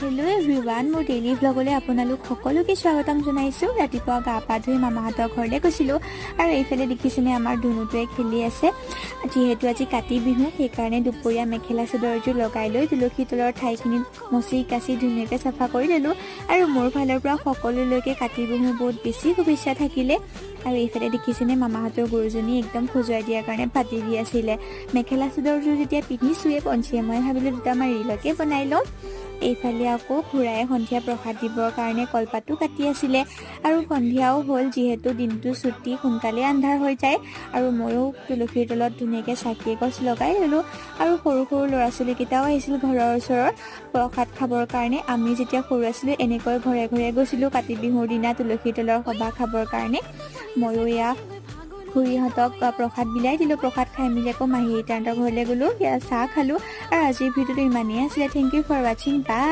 Hello' everyone, মোৰ daily ভ্লগলৈ আপোনালোক সকলোকে স্বাগতম জনাইছোঁ। ৰাতিপুৱা গা পা ধুই মামাহঁতৰ ঘৰলৈ গৈছিলোঁ আৰু এইফালে দেখিছেনে আমাৰ ধুনুটোৱে খেলি আছে। যিহেতু আজি কাতি বিহু, সেইকাৰণে দুপৰীয়া মেখেলা চাদৰ এযোৰ লগাই লৈ তুলসী তলৰ ঠাইখিনিত মচি কাচি ধুনীয়াকৈ চাফা কৰি ল'লোঁ। আৰু মোৰ ফালৰ পৰা সকলোলৈকে কাতি বিহুৰ বহুত বেছি শুভেচ্ছা থাকিলে। আৰু এইফালে দেখিছেনে মামাহঁতৰ গৰুজনী একদম খজুৱাই দিয়াৰ কাৰণে পাতি দি আছিলে। মেখেলা চাদৰযোৰ যেতিয়া পিন্ধিছোঁৱে পঞ্চীয়ে মই ভাবিলোঁ দুটামান ৰিলকে বনাই লওঁ। এইফালে আকৌ খুৰাই সন্ধিয়া প্ৰসাদ দিবৰ কাৰণে কলপাতো কাটি আছিলে আৰু সন্ধিয়াও হ'ল, যিহেতু দিনটো ছুটি সোনকালে আন্ধাৰ হৈ যায়। আৰু ময়ো তুলসীৰ তলত ধুনীয়াকৈ চাকি এগছ লগাই ল'লোঁ। আৰু সৰু সৰু ল'ৰা ছোৱালীকেইটাও আহিছিল ঘৰৰ ওচৰৰ প্ৰসাদ খাবৰ কাৰণে। আমি যেতিয়া সৰু আছিলোঁ এনেকৈ ঘৰে ঘৰে গৈছিলোঁ কাতি বিহুৰ দিনা তুলসীৰ তলৰ সভা খাবৰ কাৰণে। ময়ো এয়া খুৰীহঁতক প্ৰসাদ বিলাই দিলোঁ। প্ৰসাদ খাই মেলি আকৌ মাহী আইতাহঁতৰ ঘৰলৈ গ'লোঁ, সেয়া চাহ খালোঁ। আৰু আজিৰ ভিডিঅ'টো ইমানেই আছিলে। থেংক ইউ ফৰ ৱাচিং, বাই।